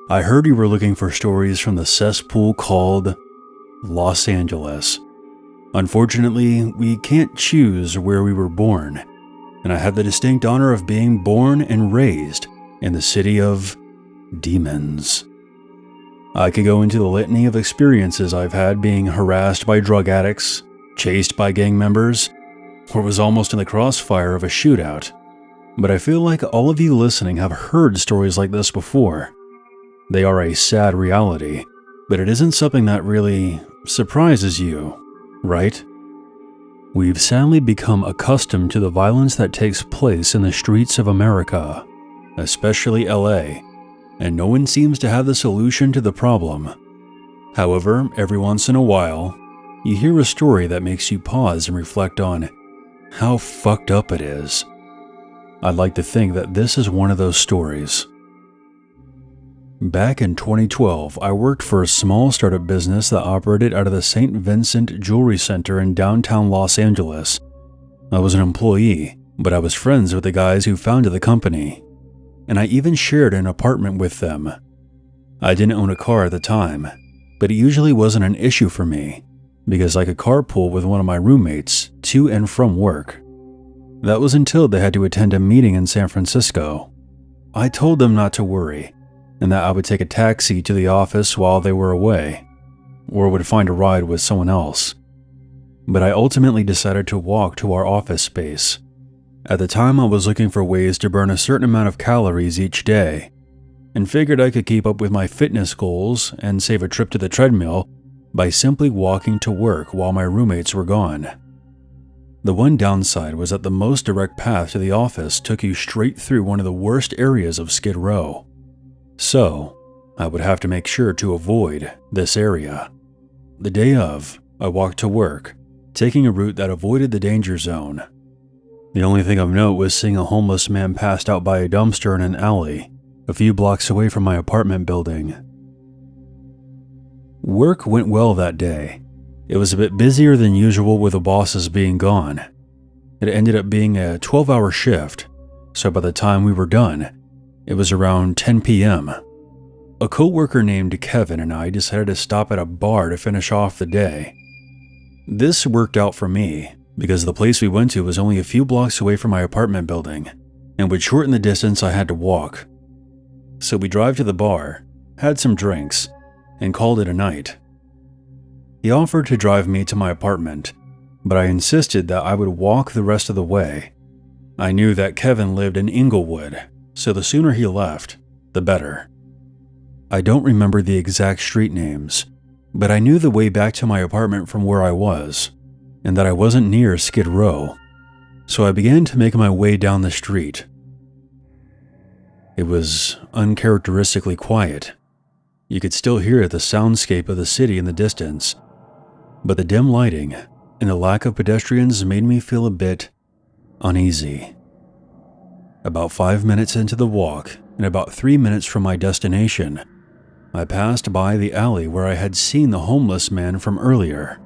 I heard you were looking for stories from the cesspool called Los Angeles. Unfortunately, we can't choose where we were born, and I have the distinct honor of being born and raised in the city of demons. I could go into the litany of experiences I've had being harassed by drug addicts, chased by gang members, or was almost in the crossfire of a shootout. But I feel like all of you listening have heard stories like this before. They are a sad reality, but it isn't something that really surprises you, right? We've sadly become accustomed to the violence that takes place in the streets of America, especially LA, and no one seems to have the solution to the problem. However, every once in a while, you hear a story that makes you pause and reflect on how fucked up it is. I'd like to think that this is one of those stories. Back in 2012, I worked for a small startup business that operated out of the St. Vincent Jewelry Center in downtown Los Angeles. I was an employee, but I was friends with the guys who founded the company, and I even shared an apartment with them. I didn't own a car at the time, but it usually wasn't an issue for me, because I could carpool with one of my roommates to and from work. That was until they had to attend a meeting in San Francisco. I told them not to worry, and that I would take a taxi to the office while they were away, or would find a ride with someone else. But I ultimately decided to walk to our office space. At the time, I was looking for ways to burn a certain amount of calories each day, and figured I could keep up with my fitness goals and save a trip to the treadmill by simply walking to work while my roommates were gone. The one downside was that the most direct path to the office took you straight through one of the worst areas of Skid Row. So, I would have to make sure to avoid this area. The day of, I walked to work, taking a route that avoided the danger zone. The only thing of note was seeing a homeless man passed out by a dumpster in an alley, a few blocks away from my apartment building. Work went well that day. It was a bit busier than usual with the bosses being gone. It ended up being a 12-hour shift, so by the time we were done, it was around 10 p.m. A co-worker named Kevin and I decided to stop at a bar to finish off the day. This worked out for me because the place we went to was only a few blocks away from my apartment building and would shorten the distance I had to walk. So we drove to the bar, had some drinks, and called it a night. He offered to drive me to my apartment, but I insisted that I would walk the rest of the way. I knew that Kevin lived in Inglewood, so the sooner he left, the better. I don't remember the exact street names, but I knew the way back to my apartment from where I was, and that I wasn't near Skid Row, so I began to make my way down the street. It was uncharacteristically quiet. You could still hear the soundscape of the city in the distance, but the dim lighting and the lack of pedestrians made me feel a bit uneasy. About 5 minutes into the walk, and about 3 minutes from my destination, I passed by the alley where I had seen the homeless man from earlier.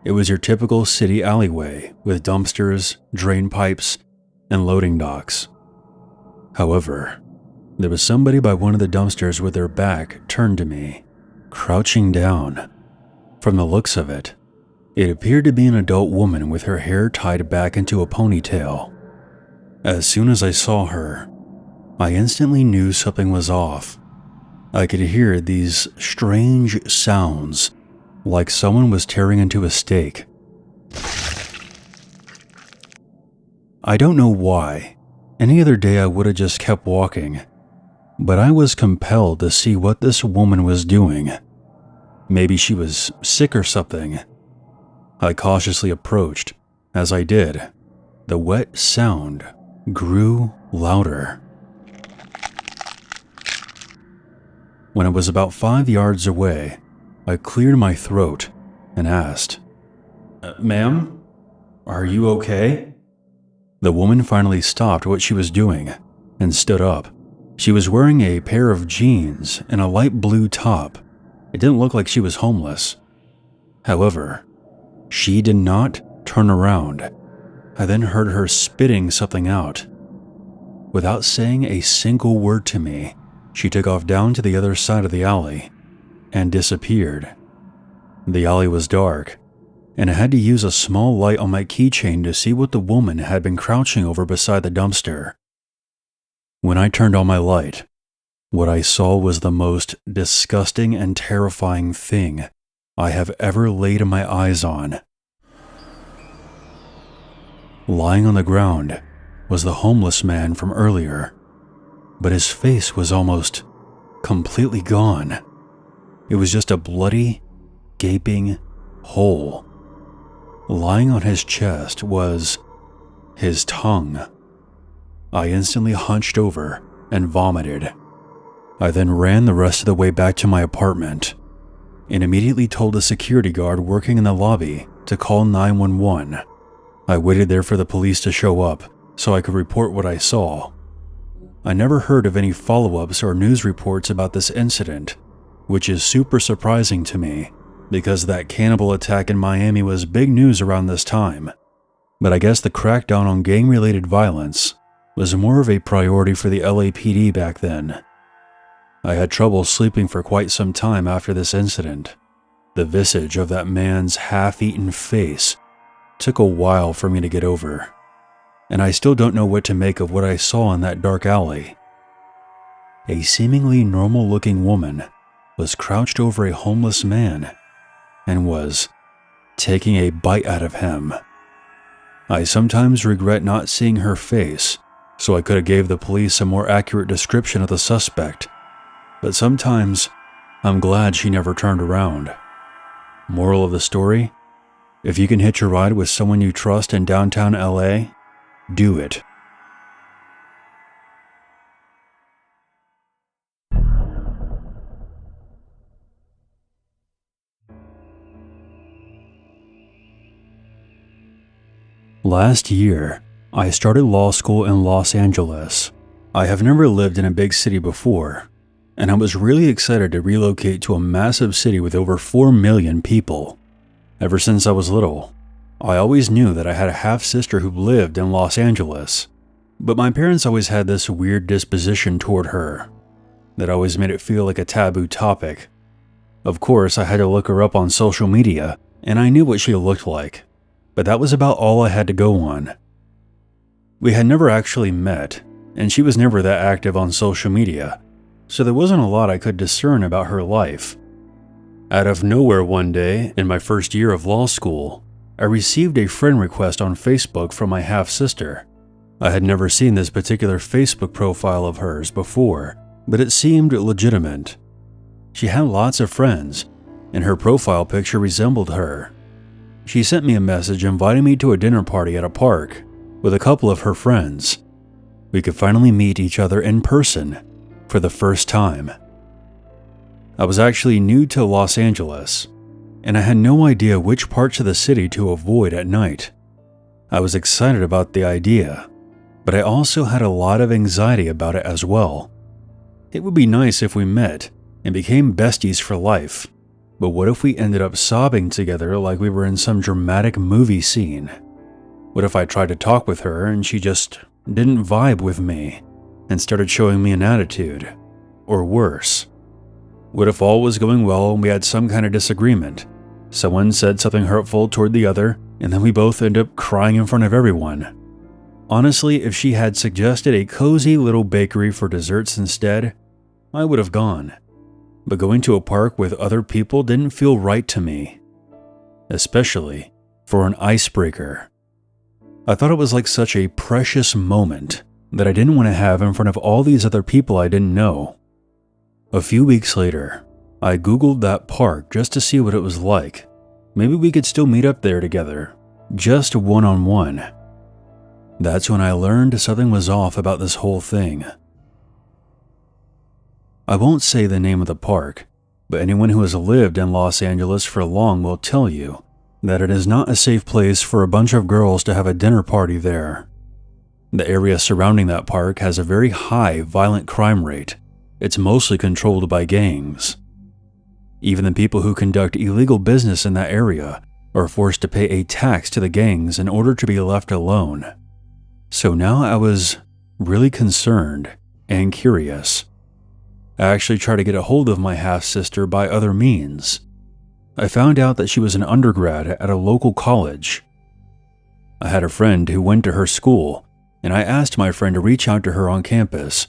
It was your typical city alleyway with dumpsters, drain pipes, and loading docks. However, there was somebody by one of the dumpsters with their back turned to me, crouching down. From the looks of it, it appeared to be an adult woman with her hair tied back into a ponytail. As soon as I saw her, I instantly knew something was off. I could hear these strange sounds, like someone was tearing into a steak. I don't know why. Any other day I would have just kept walking, but I was compelled to see what this woman was doing. Maybe she was sick or something. I cautiously approached. As I did, the wet sound grew louder. When I was about 5 yards away, I cleared my throat and asked, "Ma'am, are you okay?" The woman finally stopped what she was doing and stood up. She was wearing a pair of jeans and a light blue top. It didn't look like she was homeless. However, she did not turn around. I then heard her spitting something out. Without saying a single word to me, She took off down to the other side of the alley and disappeared. The alley was dark, and I had to use a small light on my keychain to see what the woman had been crouching over beside the dumpster. When I turned on my light, what I saw was the most disgusting and terrifying thing I have ever laid my eyes on. Lying on the ground was the homeless man from earlier, but his face was almost completely gone. It was just a bloody, gaping hole. Lying on his chest was his tongue. I instantly hunched over and vomited. I then ran the rest of the way back to my apartment and immediately told a security guard working in the lobby to call 911. I waited there for the police to show up so I could report what I saw. I never heard of any follow-ups or news reports about this incident, which is super surprising to me because that cannibal attack in Miami was big news around this time. But I guess the crackdown on gang-related violence was more of a priority for the LAPD back then. I had trouble sleeping for quite some time after this incident. The visage of that man's half-eaten face took a while for me to get over, and I still don't know what to make of what I saw in that dark alley. A seemingly normal-looking woman was crouched over a homeless man and was taking a bite out of him. I sometimes regret not seeing her face, so I could have gave the police a more accurate description of the suspect, but sometimes I'm glad she never turned around. Moral of the story? If you can hitch a ride with someone you trust in downtown LA, do it. Last year, I started law school in Los Angeles. I have never lived in a big city before, and I was really excited to relocate to a massive city with over 4 million people. Ever since I was little, I always knew that I had a half-sister who lived in Los Angeles, but my parents always had this weird disposition toward her that always made it feel like a taboo topic. Of course, I had to look her up on social media, and I knew what she looked like, but that was about all I had to go on. We had never actually met, and she was never that active on social media, so there wasn't a lot I could discern about her life. Out of nowhere one day, in my first year of law school, I received a friend request on Facebook from my half-sister. I had never seen this particular Facebook profile of hers before, but it seemed legitimate. She had lots of friends, and her profile picture resembled her. She sent me a message inviting me to a dinner party at a park with a couple of her friends. We could finally meet each other in person for the first time. I was actually new to Los Angeles, and I had no idea which parts of the city to avoid at night. I was excited about the idea, but I also had a lot of anxiety about it as well. It would be nice if we met and became besties for life, but what if we ended up sobbing together like we were in some dramatic movie scene? What if I tried to talk with her and she just didn't vibe with me and started showing me an attitude? Or worse, what if all was going well and we had some kind of disagreement? Someone said something hurtful toward the other, and then we both end up crying in front of everyone. Honestly, if she had suggested a cozy little bakery for desserts instead, I would have gone. But going to a park with other people didn't feel right to me, especially for an icebreaker. I thought it was like such a precious moment that I didn't want to have in front of all these other people I didn't know. A few weeks later, I Googled that park just to see what it was like. Maybe we could still meet up there together, just one-on-one. That's when I learned something was off about this whole thing. I won't say the name of the park, but anyone who has lived in Los Angeles for long will tell you that it is not a safe place for a bunch of girls to have a dinner party there. The area surrounding that park has a very high violent crime rate. It's mostly controlled by gangs. Even the people who conduct illegal business in that area are forced to pay a tax to the gangs in order to be left alone. So now I was really concerned and curious. I actually tried to get a hold of my half-sister by other means. I found out that she was an undergrad at a local college. I had a friend who went to her school, and I asked my friend to reach out to her on campus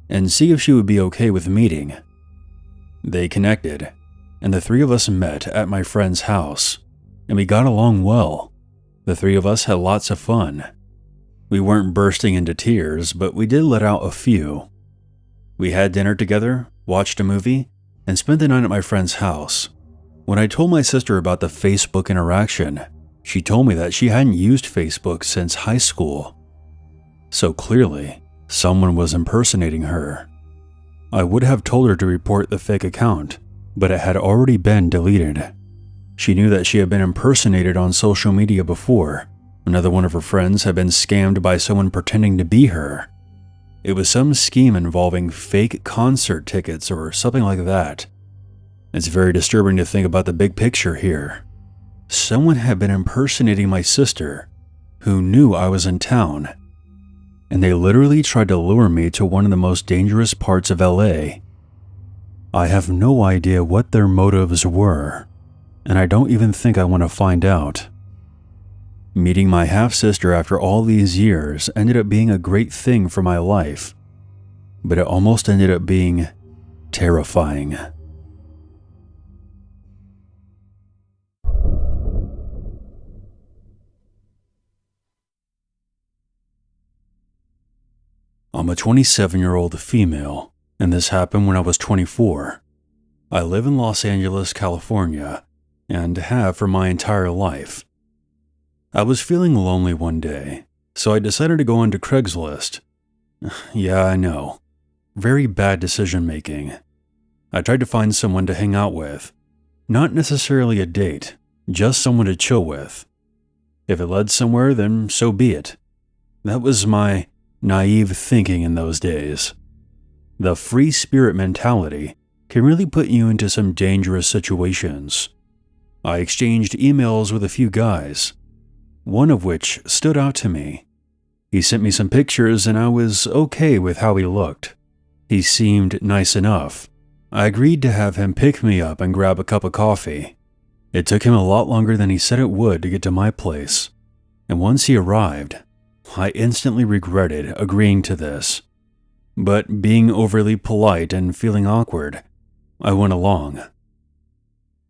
and see if she would be okay with meeting. They connected, and the three of us met at my friend's house, and we got along well. The three of us had lots of fun. We weren't bursting into tears, but we did let out a few. We had dinner together, watched a movie, and spent the night at my friend's house. When I told my sister about the Facebook interaction, she told me that she hadn't used Facebook since high school. So clearly, someone was impersonating her. I would have told her to report the fake account, but it had already been deleted. She knew that she had been impersonated on social media before. Another one of her friends had been scammed by someone pretending to be her. It was some scheme involving fake concert tickets or something like that. It's very disturbing to think about the big picture here. Someone had been impersonating my sister, who knew I was in town, and they literally tried to lure me to one of the most dangerous parts of LA. I have no idea what their motives were, and I don't even think I want to find out. Meeting my half-sister after all these years ended up being a great thing for my life, but it almost ended up being terrifying. I'm a 27-year-old female, and this happened when I was 24. I live in Los Angeles, California, and have for my entire life. I was feeling lonely one day, so I decided to go onto Craigslist. Yeah, I know. Very bad decision making. I tried to find someone to hang out with. Not necessarily a date, just someone to chill with. If it led somewhere, then so be it. That was my naive thinking in those days. The free spirit mentality can really put you into some dangerous situations. I exchanged emails with a few guys, one of which stood out to me. He sent me some pictures and I was okay with how he looked. He seemed nice enough. I agreed to have him pick me up and grab a cup of coffee. It took him a lot longer than he said it would to get to my place, and once he arrived, I instantly regretted agreeing to this. But being overly polite and feeling awkward, I went along.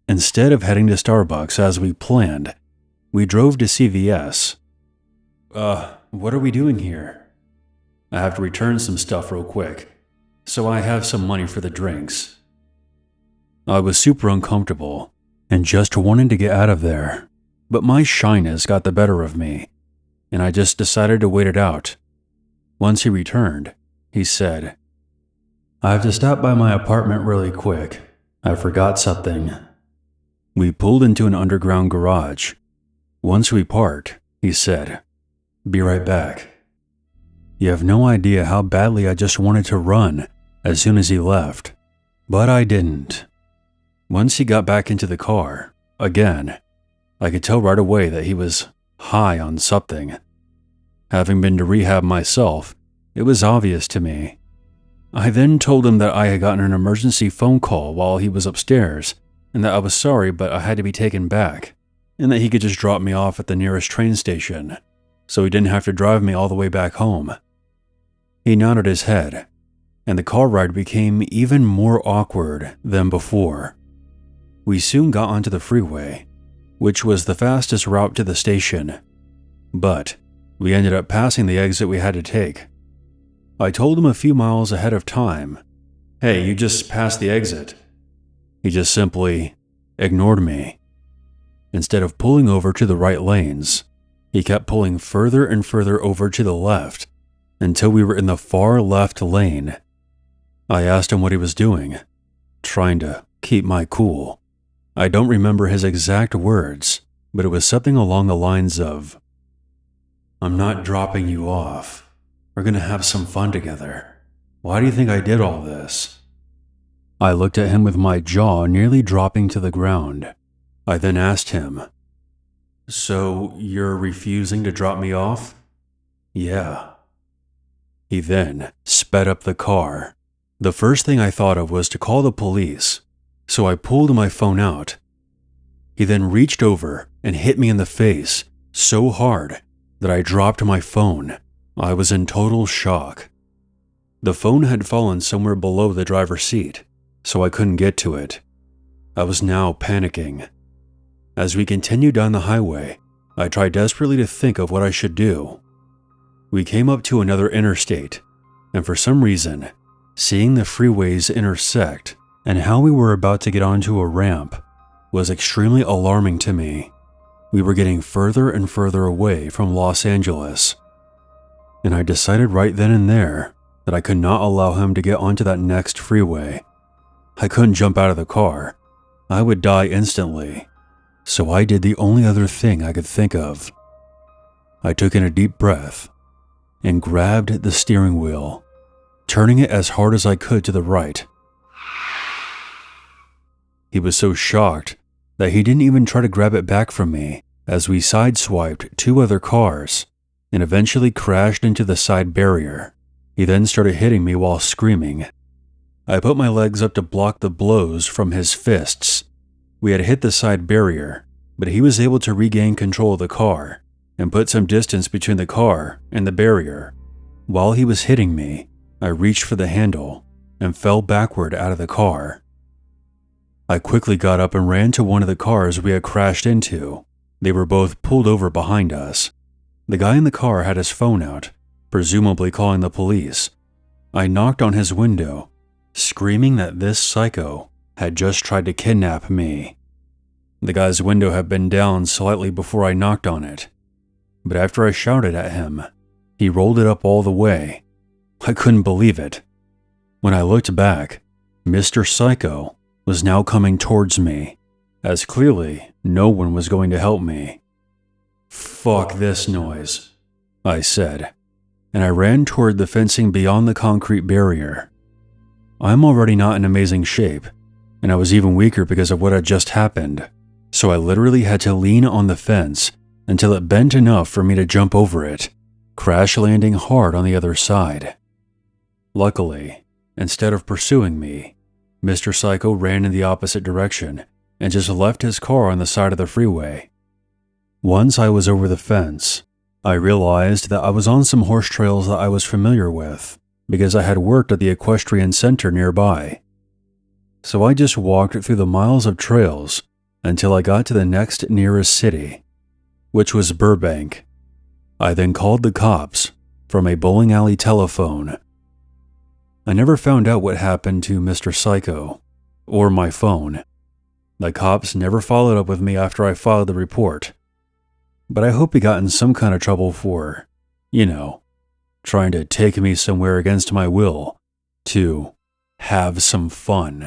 Instead of heading to Starbucks as we planned, we drove to CVS. What are we doing here? I have to return some stuff real quick, so I have some money for the drinks. I was super uncomfortable and just wanted to get out of there, but my shyness got the better of me, and I just decided to wait it out. Once he returned, he said, "I have to stop by my apartment really quick. I forgot something." We pulled into an underground garage. Once we parked, he said, "Be right back." You have no idea how badly I just wanted to run as soon as he left, but I didn't. Once he got back into the car, again, I could tell right away that he was high on something. Having been to rehab myself, it was obvious to me. I then told him that I had gotten an emergency phone call while he was upstairs, and that I was sorry but I had to be taken back, and that he could just drop me off at the nearest train station, so he didn't have to drive me all the way back home. He nodded his head, and the car ride became even more awkward than before. We soon got onto the freeway, which was the fastest route to the station, but we ended up passing the exit we had to take. I told him a few miles ahead of time, "Hey, you just passed the exit." He just simply ignored me. Instead of pulling over to the right lanes, he kept pulling further and further over to the left until we were in the far left lane. I asked him what he was doing, trying to keep my cool. I don't remember his exact words, but it was something along the lines of, "I'm not dropping you off. We're gonna have some fun together. Why do you think I did all this?" I looked at him with my jaw nearly dropping to the ground. I then asked him, "So you're refusing to drop me off?" "Yeah." He then sped up the car, The first thing I thought of was to call the police, so I pulled my phone out. He then reached over and hit me in the face so hard that I dropped my phone. I was in total shock. The phone had fallen somewhere below the driver's seat, so I couldn't get to it. I was now panicking. As we continued down the highway, I tried desperately to think of what I should do. We came up to another interstate, and for some reason, seeing the freeways intersect and how we were about to get onto a ramp was extremely alarming to me. We were getting further and further away from Los Angeles, and I decided right then and there that I could not allow him to get onto that next freeway. I couldn't jump out of the car. I would die instantly. So I did the only other thing I could think of. I took in a deep breath and grabbed the steering wheel, turning it as hard as I could to the right. He was so shocked that he didn't even try to grab it back from me as we sideswiped two other cars and eventually crashed into the side barrier. He then started hitting me while screaming. I put my legs up to block the blows from his fists. We had hit the side barrier, but he was able to regain control of the car and put some distance between the car and the barrier. While he was hitting me, I reached for the handle and fell backward out of the car. I quickly got up and ran to one of the cars we had crashed into. They were both pulled over behind us. The guy in the car had his phone out, presumably calling the police. I knocked on his window, screaming that this psycho had just tried to kidnap me. The guy's window had been down slightly before I knocked on it, but after I shouted at him, he rolled it up all the way. I couldn't believe it. When I looked back, Mr. Psycho was now coming towards me, as clearly no one was going to help me. "Fuck this noise," I said, and I ran toward the fencing beyond the concrete barrier. I'm already not in amazing shape, and I was even weaker because of what had just happened, so I literally had to lean on the fence until it bent enough for me to jump over it, crash landing hard on the other side. Luckily, instead of pursuing me, Mr. Psycho ran in the opposite direction and just left his car on the side of the freeway. Once I was over the fence, I realized that I was on some horse trails that I was familiar with because I had worked at the equestrian center nearby. So I just walked through the miles of trails until I got to the next nearest city, which was Burbank. I then called the cops from a bowling alley telephone. I never found out what happened to Mr. Psycho or my phone. The cops never followed up with me after I filed the report, but I hope he got in some kind of trouble for, trying to take me somewhere against my will to have some fun.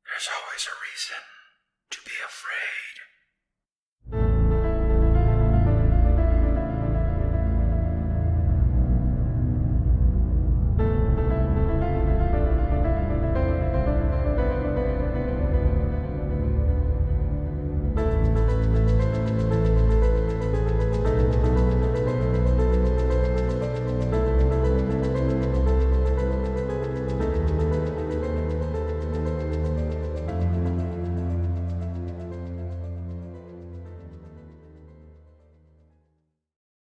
There's always a reason to be afraid.